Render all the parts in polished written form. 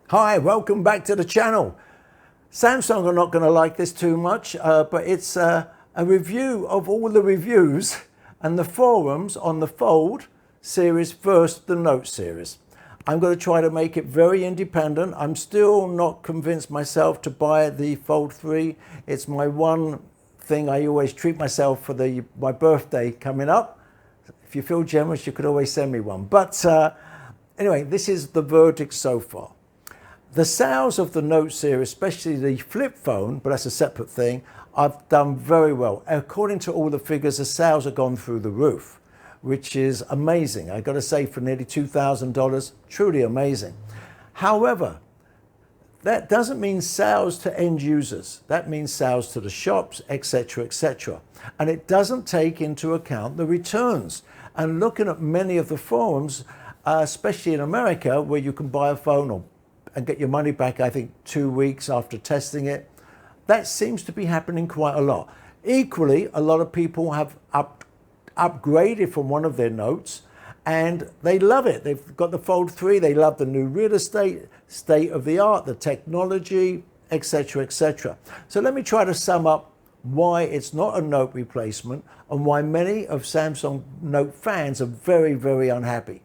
Hi, welcome back to the channel. Samsung are not going to like this too much, but it's a review of all the reviews and the forums on the Fold series versus the Note series. I'm going to try to make it very independent. I'm still not convinced myself to buy the Fold 3. It's my one thing I always treat myself for my birthday coming up. If you feel generous, you could always send me one. But anyway, this is the verdict so far. The sales of the Note series, especially the flip phone, but that's a separate thing, I've done very well. According to all the figures, the sales have gone through the roof, which is amazing. I've got to say, for nearly $2,000, truly amazing. However, that doesn't mean sales to end users. That means sales to the shops, etc., etc. And it doesn't take into account the returns. And looking at many of the forums, especially in America, where you can buy a phone and get your money back, I think 2 weeks after testing it. That seems to be happening quite a lot. Equally, a lot of people have upgraded from one of their Notes and they love it. They've got the Fold 3, they love the new real estate, state of the art, the technology, etc., etc. So let me try to sum up why it's not a Note replacement and why many of Samsung Note fans are very, very unhappy.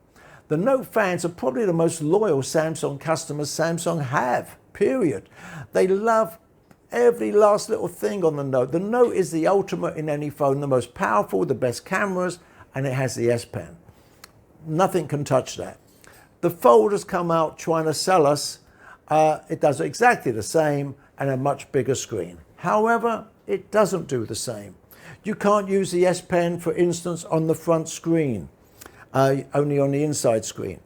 The Note fans are probably the most loyal Samsung customers Samsung have, period. They love every last little thing on the Note. The Note is the ultimate in any phone, the most powerful, the best cameras, and it has the S Pen. Nothing can touch that. The Fold has come out trying to sell us. It does exactly the same and a much bigger screen. However, it doesn't do the same. You can't use the S Pen, for instance, on the front screen. Only on the inside screen.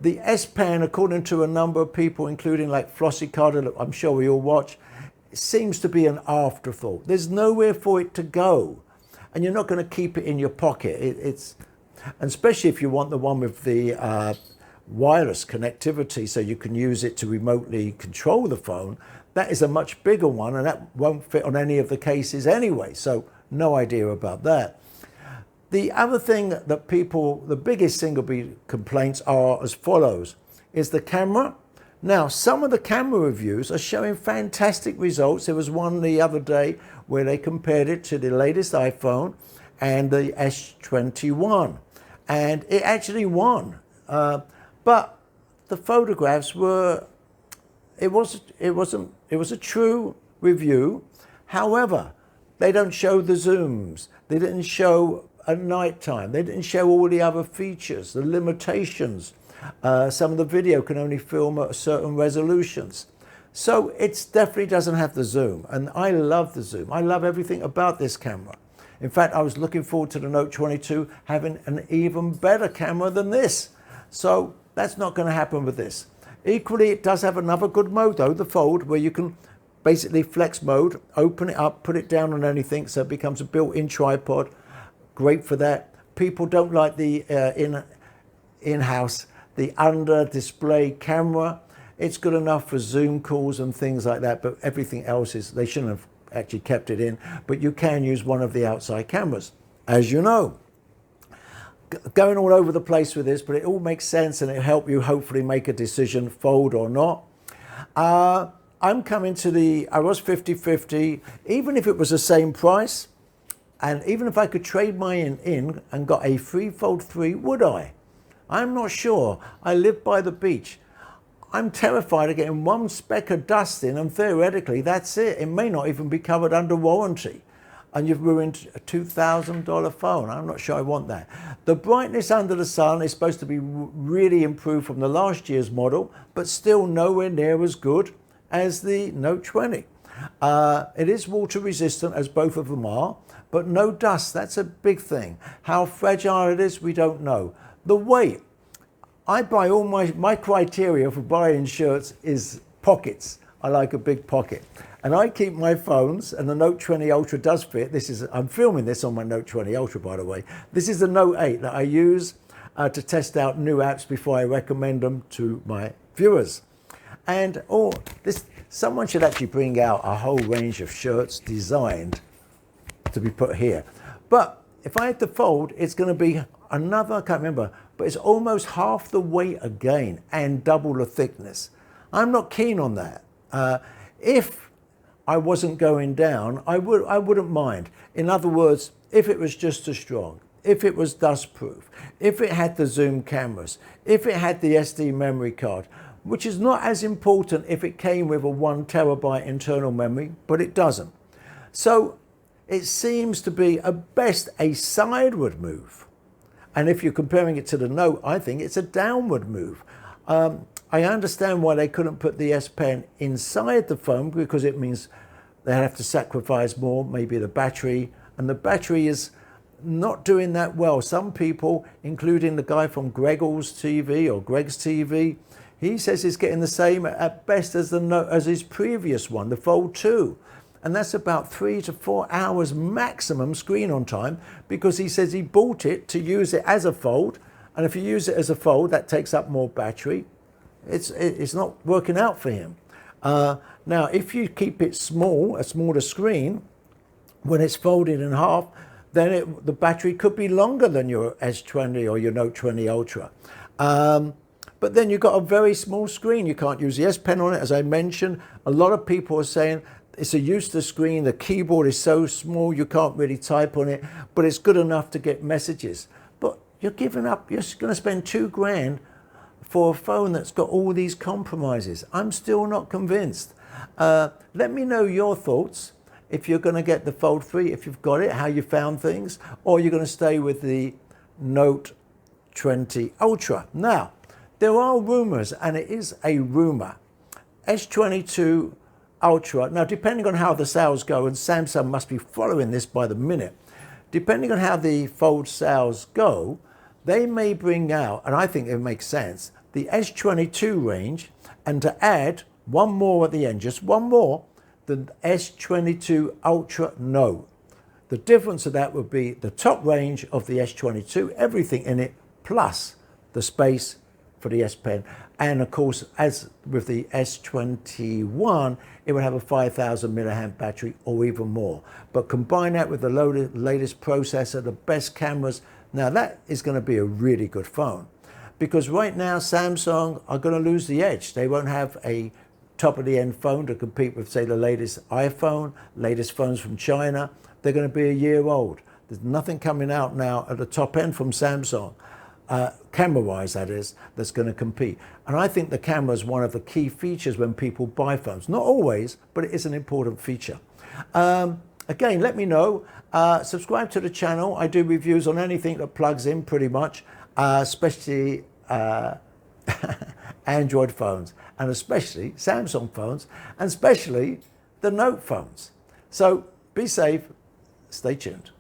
The S Pen, according to a number of people, including like Flossie Carter, that I'm sure we all watch, seems to be an afterthought. There's nowhere for it to go. And you're not going to keep it in your pocket. And especially if you want the one with the wireless connectivity so you can use it to remotely control the phone, that is a much bigger one and that won't fit on any of the cases anyway. So no idea about that. The other thing that the biggest single complaints are as follows, is the camera. Now, some of the camera reviews are showing fantastic results. There was one the other day where they compared it to the latest iPhone and the S21, and it actually won. But the photographs were, it was a true review. However, they don't show the zooms. They didn't show at night time. They didn't show all the other features, the limitations. Some of the video can only film at certain resolutions. So it definitely doesn't have the zoom. And I love the zoom. I love everything about this camera. In fact, I was looking forward to the Note 22 having an even better camera than this. So that's not going to happen with this. Equally, it does have another good mode though, the Fold, where you can basically flex mode, open it up, put it down on anything, so it becomes a built-in tripod. Great for that. People don't like the in-house, the under-display camera. It's good enough for Zoom calls and things like that, but everything else they shouldn't have actually kept it in, but you can use one of the outside cameras, as you know. Going all over the place with this, but it all makes sense and it'll help you hopefully make a decision, Fold or not. I'm coming to I was 50-50, even if it was the same price, and even if I could trade mine in and got a free Fold 3, would I? I'm not sure. I live by the beach. I'm terrified of getting one speck of dust in and theoretically that's it. It may not even be covered under warranty. And you've ruined a $2,000 phone. I'm not sure I want that. The brightness under the sun is supposed to be really improved from the last year's model, but still nowhere near as good as the Note 20. It is water resistant, as both of them are, but no dust. That's a big thing. How fragile it is, we don't know. The weight. I buy all my criteria for buying shirts is pockets. I like a big pocket. And I keep my phones, and the Note 20 Ultra does fit. I'm filming this on my Note 20 Ultra, by the way. This is the Note 8 that I use to test out new apps before I recommend them to my viewers. And someone should actually bring out a whole range of shirts designed to be put here. But if I had to Fold, it's going to be another, I can't remember, but it's almost half the weight again and double the thickness. I'm not keen on that. If I wasn't going down, I wouldn't mind. In other words, if it was just as strong, if it was dust proof, if it had the zoom cameras, if it had the SD memory card, which is not as important if it came with a 1 terabyte internal memory, but it doesn't. So it seems to be at best a sideward move. And if you're comparing it to the Note, I think it's a downward move. I understand why they couldn't put the S Pen inside the phone, because it means they have to sacrifice more, maybe the battery, and the battery is not doing that well. Some people, including the guy from Greg's TV, he says it's getting the same at best as the Note, as his previous one, the Fold 2. And that's about 3 to 4 hours maximum screen on time, because he says he bought it to use it as a Fold. And if you use it as a Fold, that takes up more battery. It's not working out for him. Now, if you keep it small, a smaller screen, when it's folded in half, then the battery could be longer than your S20 or your Note 20 Ultra. But then you've got a very small screen. You can't use the S Pen on it, as I mentioned. A lot of people are saying it's a useless screen. The keyboard is so small, you can't really type on it, but it's good enough to get messages. But you're giving up. You're going to spend $2,000 for a phone that's got all these compromises. I'm still not convinced. Let me know your thoughts. If you're going to get the Fold 3, if you've got it, how you found things, or you're going to stay with the Note 20 Ultra. Now, there are rumors, and it is a rumor. S22 Ultra, now depending on how the sales go, and Samsung must be following this by the minute, depending on how the Fold sales go, they may bring out, and I think it makes sense, the S22 range, and to add one more at the end, just one more, the S22 Ultra Note. The difference of that would be the top range of the S22, everything in it, plus the space for the S Pen. And of course, as with the S21, it would have a 5,000 milliamp battery or even more. But combine that with the latest processor, the best cameras, now that is going to be a really good phone. Because right now, Samsung are going to lose the edge. They won't have a top-of-the-end phone to compete with, say, the latest iPhone, latest phones from China. They're going to be a year old. There's nothing coming out now at the top end from Samsung, camera-wise that is, that's going to compete. And I think the camera is one of the key features when people buy phones. Not always, but it is an important feature. Again, let me know. Subscribe to the channel. I do reviews on anything that plugs in pretty much, especially Android phones, and especially Samsung phones, and especially the Note phones. So be safe, stay tuned.